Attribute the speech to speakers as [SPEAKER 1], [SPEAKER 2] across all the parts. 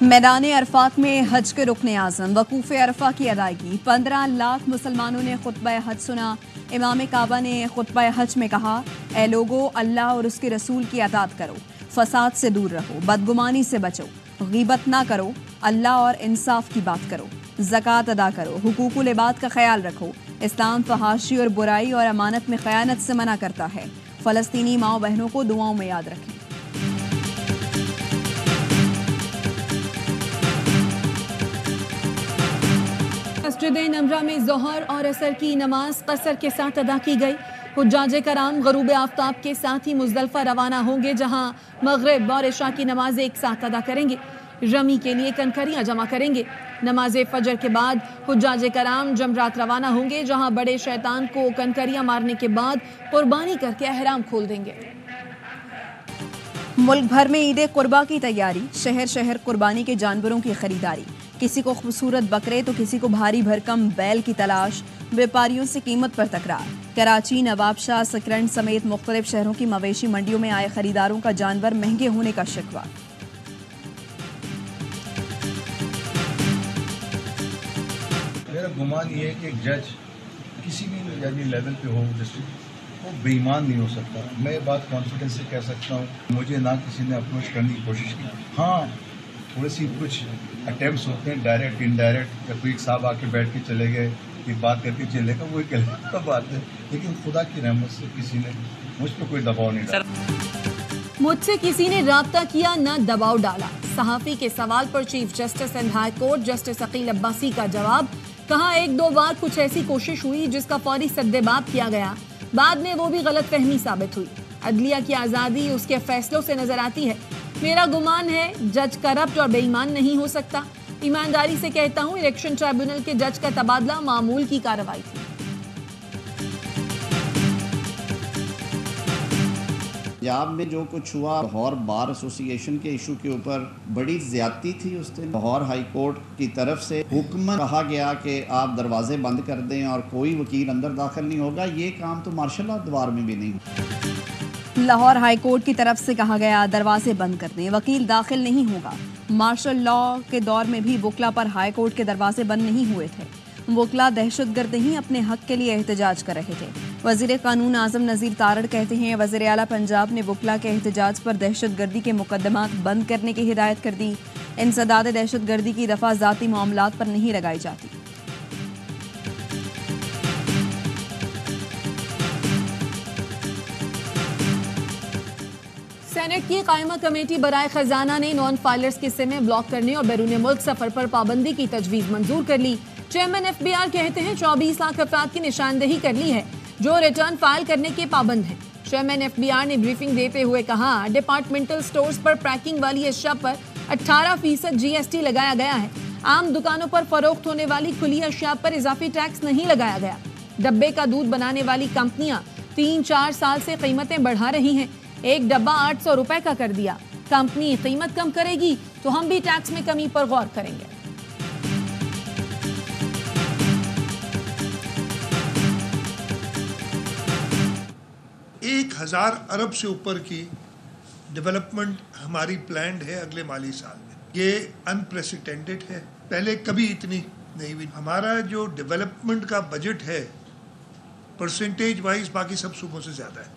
[SPEAKER 1] मैदान अरफात में हज के रुकन आज़म वकूफ़ अरफा की अदायगी। 15 लाख मुसलमानों ने खुतबा हज सुना। इमाम काबा ने खुतबा हज में कहा, ए लोगो, अल्लाह और उसके रसूल की अताअत करो, फसाद से दूर रहो, बदगुमानी से बचो, गीबत ना करो, अल्लाह और इंसाफ की बात करो, ज़कात अदा करो, हुकूकुल इबाद का ख्याल रखो। इस्लाम फहाशी और बुराई और अमानत में ख़यानत से मना करता है। फ़लस्तीनी माओ बहनों को दुआओं में याद रखें। मस्जिद नमरा में ज़ोहर और असर की नमाज कसर के साथ अदा की गई। हुज्जाज कराम गरूब आफ्ताब के साथ ही मुज़दलिफ़ा रवाना होंगे, जहां मगरिब और इशा की नमाज एक साथ अदा करेंगे। रमी के लिए कंकरियां जमा करेंगे। नमाज फजर के बाद हुज्जाज कराम जमरात रवाना होंगे, जहां बड़े शैतान को कंकरियां मारने के बाद कुर्बानी करके एहराम खोल देंगे। मुल्क भर में ईद कुर्बा की तैयारी। शहर शहर कुर्बानी के जानवरों की खरीदारी। किसी को खूबसूरत बकरे तो किसी को भारी भरकम बैल की तलाश। व्यापारियों से कीमत पर तकरार। कराची, नवाबशाह, सकरंद समेत मुख्तलिफ शहरों की मवेशी मंडियों में आए खरीदारों का जानवर महंगे होने का शिकवा।
[SPEAKER 2] मेरा गुमान ये है कि एक जज किसी भी यानी लेवल पे हो, डिस्ट्रिक्ट, वो बेईमान नहीं हो सकता। मैं ये बात कॉन्फिडेंस से कह सकता हूँ। मुझे ना किसी ने अप्रोच करने की कोशिश की। हाँ, थोड़ी सी कुछ अटैम्प्ट्स होते हैं, डायरेक्ट इनडायरेक्ट, या कोई एक साहब आके बैठ के चले गए, एक बात करके चले गए, वो एक अलग बात है। लेकिन खुदा की रहमत से किसी ने मुझ पर कोई दबाव नहीं डाला।
[SPEAKER 1] मुझसे किसी ने राब्ता किया, ना दबाव डाला। सहाफ़ी के सवाल पर chief justice and high court justice Aqeel Abbasi का जवाब। कहा, एक दो बार कुछ ऐसी कोशिश हुई जिसका फौरी सद्देबाब किया गया, बाद में वो भी गलतफहमी साबित हुई। अदलिया की आज़ादी उसके फैसलों से नजर आती है। मेरा गुमान है जज करप्ट और बेईमान नहीं हो सकता। ईमानदारी से कहता हूँ, इलेक्शन ट्राइब्यूनल के जज का तबादला मामूल की कार्रवाई थी।
[SPEAKER 3] पंजाब में जो कुछ हुआ, लाहौर बार एसोसिएशन के इशू के ऊपर बड़ी ज्यादती थी। उस दिन लाहौर हाई कोर्ट की तरफ से हुक्म कहा गया कि आप दरवाजे बंद कर दें और कोई वकील अंदर दाखिल नहीं होगा। ये काम तो मार्शल लॉ द्वार में भी नहीं।
[SPEAKER 1] लाहौर हाई कोर्ट की तरफ से कहा गया, दरवाजे बंद कर दें, वकील दाखिल नहीं होगा। मार्शल लॉ के दौर में भी वकला पर हाई कोर्ट के दरवाजे बंद नहीं हुए थे। वकला दहशतगर्द ही अपने हक के लिए एहतजाज कर रहे थे। वज़ीर कानून आज़म नज़ीर तारड़ कहते हैं, वज़ीर आला पंजाब ने वकला के एहतजाज पर दहशतगर्दी के मुकदमात बंद करने की हिदायत कर दी। इंसदाद दहशतगर्दी की दफ़ा ज़ाती मामलात पर नहीं लगाई जाती। सेनेट की कायमा कमेटी बराए खजाना ने नॉन फाइलर्स के सिमें ब्लॉक करने और बैरून मुल्क सफर पर पाबंदी की तजवीज़ मंजूर कर ली। चेयरमैन FBI कहते हैं, 24 लाख अफराद की निशानदेही कर ली है जो रिटर्न फाइल करने के पाबंद हैं। चेयरमैन FBI ने ब्रीफिंग देते हुए कहा, डिपार्टमेंटल स्टोर्स पर पैकिंग वाली अशिया पर 18% GST लगाया गया है। आम दुकानों पर फरोख्त होने वाली खुली अशिया पर इजाफी टैक्स नहीं लगाया गया। डब्बे का दूध बनाने वाली कंपनियां 3-4 साल से कीमतें बढ़ा रही हैं। एक डब्बा 800 रुपए का कर दिया। कंपनी कीमत कम करेगी तो हम भी टैक्स में कमी पर गौर करेंगे।
[SPEAKER 4] 1000 अरब से ऊपर की डेवलपमेंट हमारी प्लान्ड है अगले माली साल में। ये अनप्रेसिडेंटेड है, पहले कभी इतनी नहीं हुई। हमारा जो डेवलपमेंट का बजट है परसेंटेज वाइज बाकी सब सूबों से ज्यादा है।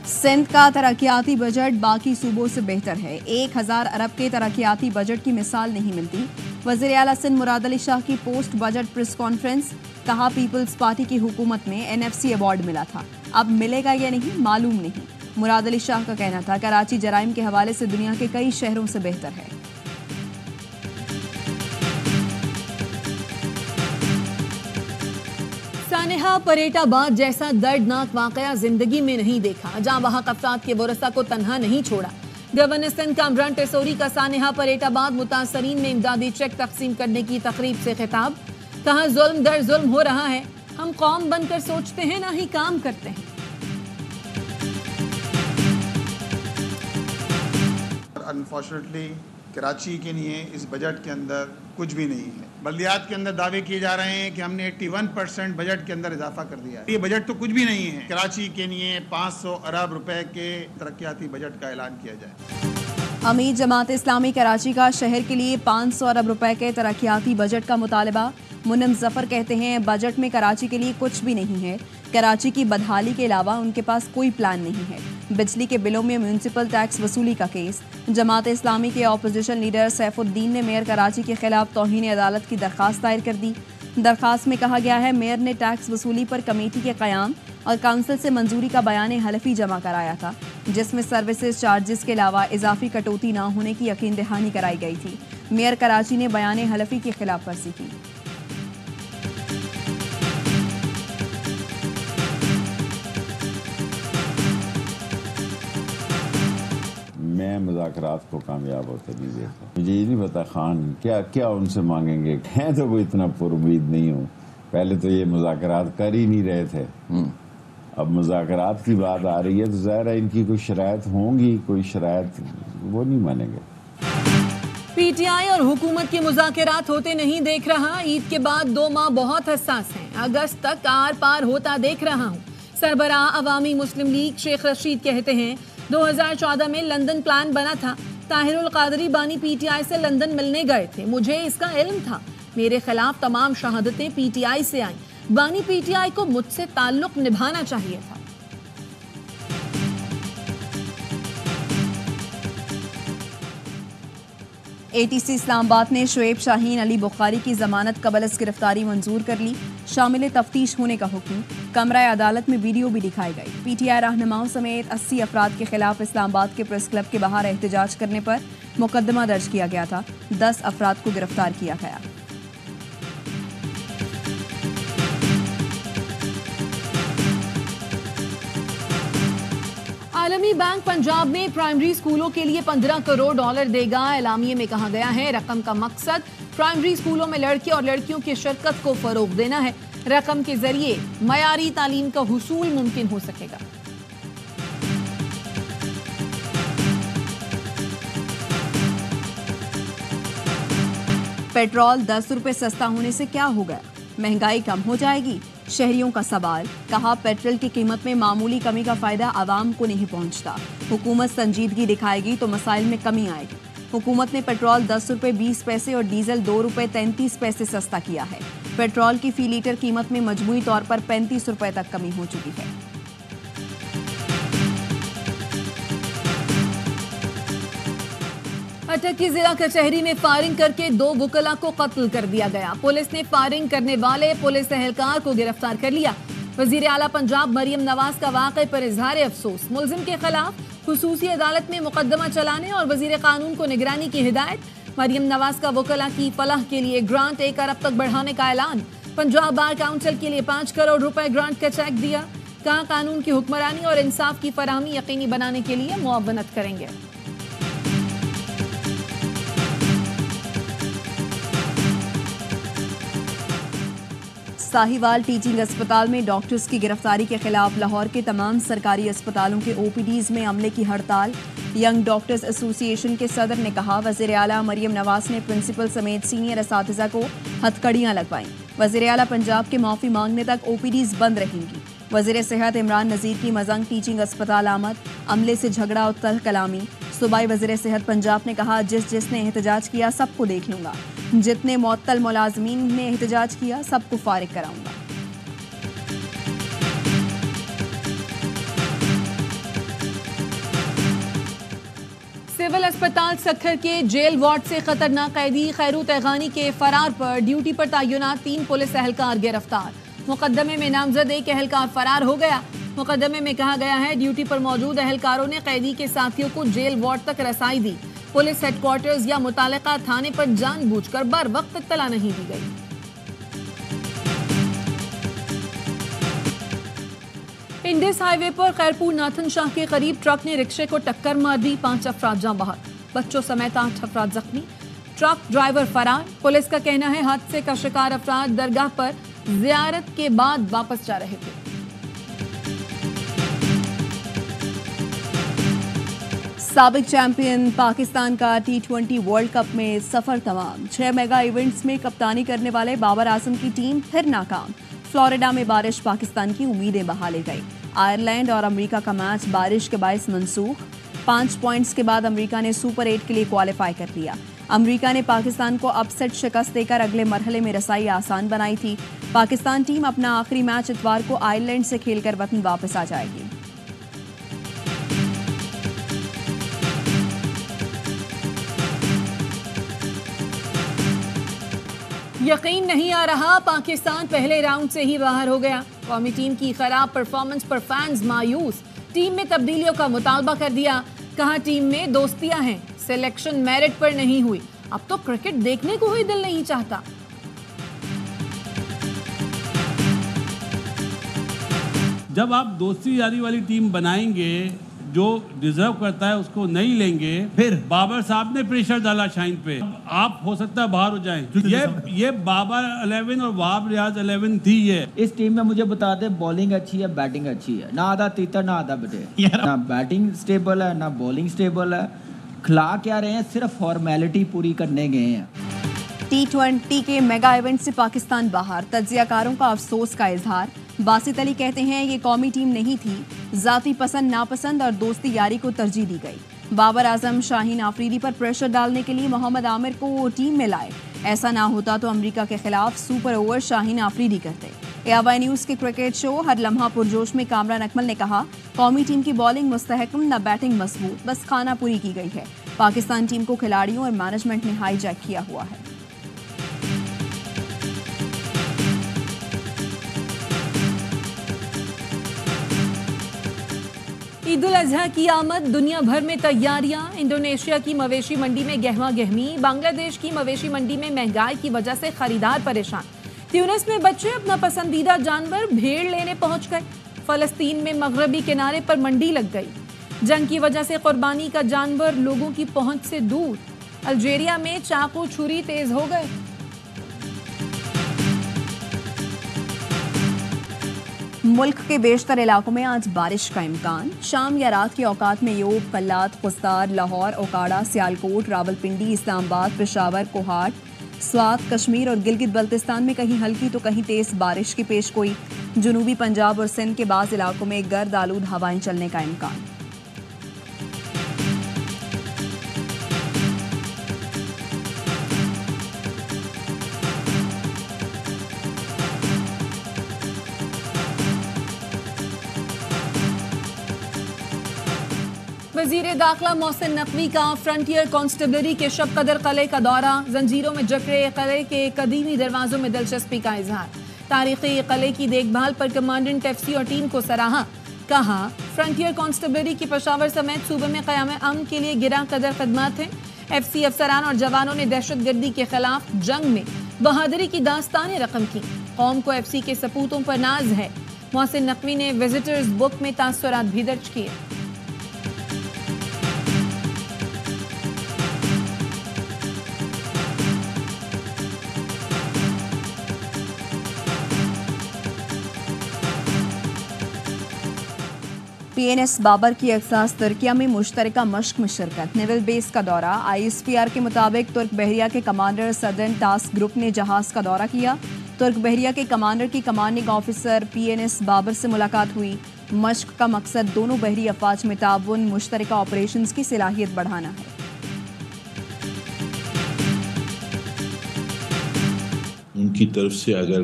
[SPEAKER 1] सिंध का तरक्याती बजट बाकी सूबों से बेहतर है। 1000 अरब के तरक्याती बजट की मिसाल नहीं मिलती। वज़ीर आला सिंध मुराद अली शाह की पोस्ट बजट प्रेस कॉन्फ्रेंस। कहा, पीपल्स पार्टी की हुकूमत में NFC अवार्ड मिला था, अब मिलेगा या नहीं मालूम नहीं। मुराद अली शाह का कहना था, कराची जराइम के हवाले से दुनिया के कई शहरों से बेहतर है। सानेहा परेटाबाद जैसा दर्दनाक वाकया जिंदगी में नहीं देखा, जहां वहां अफराद के वरसा को तन्हा नहीं छोड़ा। गवर्नर सिंध कामरान टेसोरी का सानेहा परेटाबाद मुतासरीन में इमदादी चेक तकसीम करने की तकरीब से खिताब। कहा, जुल्म दर जुल्म हो रहा है, हम कौम बनकर सोचते हैं ना ही काम करते हैं।
[SPEAKER 5] अनफॉर्चुनेटली कराची के लिए इस बजट के अंदर कुछ भी नहीं है। बल्दियात के अंदर दावे किए जा रहे हैं कि हमने 81% बजट के अंदर इजाफा कर दिया है। ये बजट तो कुछ भी नहीं है। कराची के लिए 500 अरब रुपए के तरक्याती बजट का ऐलान किया जाए।
[SPEAKER 1] अमीर जमात इस्लामी कराची का शहर के लिए 500 अरब रुपए के तरक्याती बजट का मुतालबा। मुनम जफर कहते हैं बजट में कराची के लिए कुछ भी नहीं है। कराची की बदहाली के अलावा उनके पास कोई प्लान नहीं है। बिजली के बिलों में म्यूनसिपल टैक्स वसूली का केस। जमात इस्लामी के अपोजिशन लीडर सैफुद्दीन ने मेयर कराची के खिलाफ तौहीन अदालत की दरख्वास्त दायर कर दी। दरख्वास्त में कहा गया है मेयर ने टैक्स वसूली पर कमेटी के क़याम और काउंसिल से मंजूरी का बयान हलफी जमा कराया था, जिसमें सर्विसेज चार्जेस के अलावा इजाफी कटौती न होने की यकीन दहानी कराई गई थी। मेयर कराची ने बयान हलफी की खिलाफ वर्जी की।
[SPEAKER 6] मैं मुज़ाकरात को कामयाब होते नहीं देखता। मुझे ये नहीं पता खान क्या क्या उनसे मांगेंगे। हैं तो कोई इतना पुरुमीद नहीं हूँ। पहले तो ये मुज़ाकरात कर ही नहीं रहे थे, अब मुज़ाकरात की बात आ रही है तो ज़ाहिर है इनकी कोई शराइत होंगी, कोई शराइत वो नहीं मानेंगे।
[SPEAKER 1] पीटीआई और हुकूमत के मुज़ाकरात होते नहीं देख रहा। ईद के बाद 2 माह बहुत हसास हैं। अगस्त तक आर पार होता देख रहा हूँ। सरबराह अवामी मुस्लिम लीग शेख रशीद कहते हैं 2014 में लंदन प्लान बना था। ताहिरुल कादरी बानी पीटीआई से लंदन मिलने गए थे, मुझे इसका इल्म था। मेरे खिलाफ तमाम शहादतें पीटीआई से आई। बानी पीटीआई को मुझसे ताल्लुक निभाना चाहिए था। एटीसी इस्लामाबाद ने शुएब शाहीन अली बुखारी की जमानत कबल गिरफ्तारी मंजूर कर ली। शामिल तफ्तीश होने का हुक्म। कमरा अदालत में वीडियो भी दिखाई गई। पीटीआई रहनुमाओं समेत 80 अफराद के खिलाफ इस्लामाबाद के प्रेस क्लब के बाहर एहतजाज करने पर मुकदमा दर्ज किया गया था। 10 अफराद को गिरफ्तार किया गया। आलमी बैंक पंजाब में प्राइमरी स्कूलों के लिए $15 करोड़ देगा। एलामिये में कहा गया है रकम का मकसद प्राइमरी स्कूलों में लड़के और लड़कियों की शिरकत को फरोग देना है। रकम के जरिए मयारी तालीम का हुसूल मुमकिन हो सकेगा। पेट्रोल 10 रुपए सस्ता होने से क्या होगा? महंगाई कम हो जाएगी? शहरियों का सवाल। कहा पेट्रोल की कीमत में मामूली कमी का फायदा आवाम को नहीं पहुंचता। हुकूमत संजीदगी दिखाएगी तो मसाइल में कमी आएगी। हुकूमत ने पेट्रोल 10 रुपए 20 पैसे और डीजल 2 रुपए 33 पैसे सस्ता किया है। पेट्रोल की फी लीटर कीमत में मजमूई तौर पर 35 रुपए तक कमी हो चुकी है। अटक की जिला कचहरी में फायरिंग करके 2 वुकला को कत्ल कर दिया गया। पुलिस ने फायरिंग करने वाले पुलिस एहलकार को गिरफ्तार कर लिया। वजीर आला पंजाब मरियम नवाज का वाक़े पर इजहार अफसोस। मुलजिम के खिलाफ खुसूसी अदालत में मुकदमा चलाने और वजीर कानून को निगरानी की हिदायत। मरियम नवाज का वुकला की फलाह के लिए ग्रांट 1 अरब तक बढ़ाने का ऐलान। पंजाब बार काउंसिल के लिए 5 करोड़ रुपए ग्रांट का चेक दिया। कहा कानून की हुक्मरानी और इंसाफ की फराहमी यकीनी बनाने के लिए मुआवनत करेंगे। साहिवाल टीचिंग अस्पताल में डॉक्टर्स की गिरफ्तारी के खिलाफ लाहौर के तमाम सरकारी अस्पतालों के ओपीडीज में अमले की हड़ताल। यंग डॉक्टर्स एसोसिएशन के सदर ने कहा वज़ीर आला मरियम नवाज ने प्रिंसिपल समेत सीनियर असातिज़ा को हथकड़ियां लगवाईं। वज़ीर आला पंजाब के माफी मांगने तक ओपीडीज बंद रहेंगी। वज़ीर सेहत इमरान नज़ीर की मजंग टीचिंग अस्पताल आमद। अमले से झगड़ा और तल्ख कलामी। सूबाई वज़ीर सेहत पंजाब ने कहा जिसने एहतजाज किया सबको देख लूंगा। जितने मुअत्तल मुलाजमीन ने एहतजाज किया सबको फारिग कराऊंगा। सिविल अस्पताल सखर के जेल वार्ड से खतरनाक कैदी खैरू तैगानी के फरार पर ड्यूटी पर तैनात 3 पुलिस एहलकार गिरफ्तार। मुकदमे में नामजद एक एहलकार फरार हो गया। मुकदमे में कहा गया है ड्यूटी पर मौजूद एहलकारों ने कैदी के साथियों को जेल वार्ड तक रसाई दी। पुलिस हेडक्वार्टर्स या मुतालिका थाने पर जानबूझकर बर वक्त इत्तला नहीं दी गई। इंडिस हाईवे पर खैरपुर नाथन शाह के करीब ट्रक ने रिक्शे को टक्कर मार दी। 5 अफराद जाँ बहक, बच्चों समेत 8 अफराद जख्मी। ट्रक ड्राइवर फरार। पुलिस का कहना है हादसे का शिकार अफराद दरगाह पर जियारत के बाद वापस जा रहे थे। साबिक चैंपियन पाकिस्तान का T20 वर्ल्ड कप में सफर तमाम। 6 मेगा इवेंट्स में कप्तानी करने वाले बाबर आजम की टीम फिर नाकाम। फ्लोरिडा में बारिश पाकिस्तान की उम्मीदें बहा ले गई। आयरलैंड और अमेरिका का मैच बारिश के बायस मंसूख।
[SPEAKER 7] 5 पॉइंट्स के बाद अमेरिका ने सुपर 8 के लिए क्वालिफाई कर लिया। अमेरिका ने पाकिस्तान को अपसेट शिकस्त देकर अगले मरहले में रसाई आसान बनाई थी। पाकिस्तान टीम अपना आखिरी मैच इतवार को आयरलैंड से खेलकर वतन वापस आ जाएगी।
[SPEAKER 1] यकीन नहीं आ रहा, पाकिस्तान पहले राउंड से ही बाहर हो गया। कौमी टीम की खराब परफॉर्मेंस पर फैंस मायूस। टीम में तब्दीलियों का मुतालबा कर दिया। कहा टीम में दोस्तियां हैं, सिलेक्शन मेरिट पर नहीं हुई। अब तो क्रिकेट देखने को ही दिल नहीं चाहता।
[SPEAKER 8] जब आप दोस्ती यारी वाली टीम बनाएंगे, जो डिजर्व करता है उसको नहीं लेंगे, फिर बाबर साहब ने प्रेशर डाला शाहीन पे, आप हो सकता है बाहर हो जाएं। ये बाबर 11 और वहाब रियाज 11 थी। ये
[SPEAKER 9] इस टीम में मुझे बता दे, बॉलिंग अच्छी है, बैटिंग अच्छी है, ना आधा तीतर ना आधा बटे, ना बैटिंग स्टेबल है ना बॉलिंग स्टेबल है। खिला क्या रहे हैं, सिर्फ फॉर्मेलिटी पूरी करने गए हैं।
[SPEAKER 7] T20 के मेगा इवेंट से पाकिस्तान बाहर, तज्जियाकारों का अफसोस का इजहार। बासित अली कहते हैं ये कौमी टीम नहीं थी, जाती पसंद नापसंद और दोस्ती यारी को तरजीह दी गई। बाबर आजम शाहीन आफरीदी पर प्रेशर डालने के लिए मोहम्मद आमिर को टीम में लाए। ऐसा ना होता तो अमेरिका के खिलाफ सुपर ओवर शाहीन आफरीदी करते। ARY न्यूज़ के क्रिकेट शो हर लम्हा पुरजोश में कामरान अकमल ने कहा, कौमी टीम की बॉलिंग मुस्तहकम न बैटिंग मजबूत, बस खाना पूरी की गई है। पाकिस्तान टीम को खिलाड़ियों और मैनेजमेंट ने हाईजैक किया हुआ है।
[SPEAKER 1] ईद उल अजहा की आमद, दुनिया भर में तैयारियां। इंडोनेशिया की मवेशी मंडी में गहमा गहमी। बांग्लादेश की मवेशी मंडी में महंगाई की वजह से खरीदार परेशान। ट्यूनिस में बच्चे अपना पसंदीदा जानवर भेड़ लेने पहुंच गए। फलस्तीन में मगरबी किनारे पर मंडी लग गई। जंग की वजह से कुर्बानी का जानवर लोगों की पहुंच से दूर। अल्जीरिया में चाकू छुरी तेज हो गए।
[SPEAKER 7] मुल्क के बेशतर इलाकों में आज बारिश का इम्कान। शाम या रात के औकात में यूब, कल्लात, खुस्तार, लाहौर, ओकाड़ा, सियालकोट, रावलपिंडी, इस्लामाबाद, पेशावर, कोहाट, स्वात, कश्मीर और गिलगित बल्तिस्तान में कहीं हल्की तो कहीं तेज बारिश की पेशगोई। जनूबी पंजाब और सिंध के बाज़ इलाकों में गर्द आलूद हवाएं चलने का इम्कान।
[SPEAKER 1] वज़ीर दाखिला मोहसिन नकवी का फ्रंटियर कांस्टेबलरी के शब कदर किले का दौरा। जंजीरों में जकड़े किले के कदीमी दरवाजों में दिलचस्पी का इजहार। तारीखी किले की देखभाल पर कमांडेंट FC और टीम को सराहा। कहा, फ्रंटियर कांस्टेबलरी की पेशावर समेत सूबे में क़याम अमन के लिए गिरा कदर खदमात हैं। FC अफसरान और जवानों ने दहशतगर्दी के खिलाफ जंग में बहादुरी की दास्तानें रकम की। कौम को FC के सपूतों पर नाज है। मोहसिन नकवी ने विजिटर्स बुक में तासुरात भी दर्ज किए।
[SPEAKER 7] PNS बाबर की अक्सास तुर्किया में मुश्तरका मश्क में शिरकत। नेवल बेस का दौरा। ISPR के मुताबिक तुर्क बहरिया के कमांडर सदर्न टास्क ग्रुप ने जहाज का दौरा किया। तुर्क बहरिया के कमांडर की कमांडिंग ऑफिसर PNS बाबर से मुलाकात हुई। मश्क का मकसद दोनों बहरी अफवाज में ताउन, मुश्तरका ऑपरेशंस की सलाहियत बढ़ाना है।
[SPEAKER 10] उनकी तरफ से अगर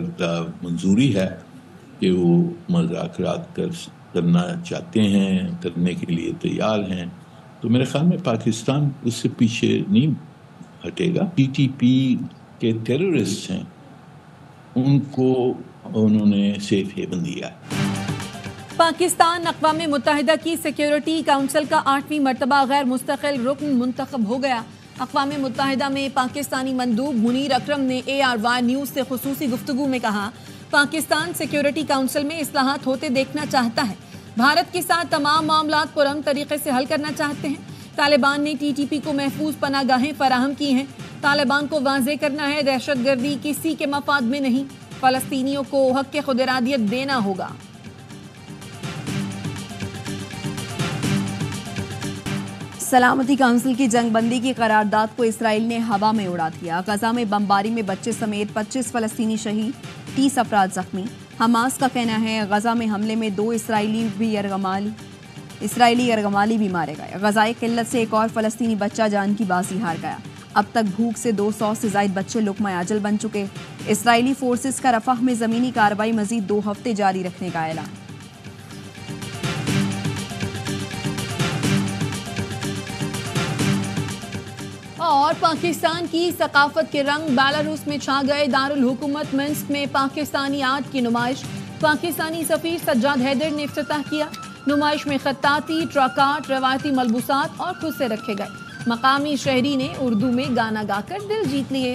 [SPEAKER 10] मंजूरी है कि वो मुज़ाकरात करना चाहते हैं, करने के लिए तैयार हैं, तो मेरे ख्याल में पाकिस्तान उससे पीछे नहीं हटेगा। TTP के टेररिस्ट हैं, उनको उन्होंने सेफ हेवन दिया।
[SPEAKER 1] पाकिस्तान अक़वाम मुत्तहिदा की सिक्योरिटी काउंसिल का 8वीं मरतबा गैर मुस्तकिल रुकन मुंतखब हो गया। अक़वाम मुत्तहिदा में पाकिस्तानी मंदूब मुनीर अकरम ने ARY न्यूज़ से खुसूसी गुफ्तगू में कहा, पाकिस्तान सिक्योरिटी काउंसिल में इस्लाहात होते देखना चाहता है। भारत के साथ तमाम मामलात पुरअमन तरीके से हल करना चाहते हैं। तालिबान ने TTP को महफूज पनागाहें फराहम की हैं। तालिबान को वाज़ेह करना है, दहशतगर्दी किसी के मफाद में नहीं। फ़लस्तीनियों को हक़ के खुद इरादियत देना होगा।
[SPEAKER 7] सलामती काउंसिल की जंगबंदी की करारदाद को इसराइल ने हवा में उड़ा दिया। गजा में बमबारी में बच्चे समेत 25 फ़लस्तीनी शहीद, 30 अफराद जख्मी। हमास का कहना है गजा में हमले में 2 इसराइली भी यरगमाल इसराइली यरगमाली भी मारे गए। गजाई किल्लत से एक और फलस्तीनी बच्चा जान की बाजी हार गया। अब तक भूख से 200 से ज्यादा बच्चे लुक़मा अजल बन चुके। इसराइली फोर्सेस का रफाह में जमीनी कार्रवाई मजीद 2 हफ्ते जारी रखने का ऐलान।
[SPEAKER 1] और पाकिस्तान की सकाफत के रंग बेलारूस में छा गए। दारुल हुकूमत मिन्स्क में पाकिस्तानी आर्ट की नुमाइश पाकिस्तानी सफीर सज्जाद हैदर ने इफ्तिताह किया। नुमाइश में खत्ताती, ट्रकाट, रवायती मलबूसात और खुद से रखे गए। मकामी शहरी ने उर्दू में गाना गाकर दिल जीत लिए।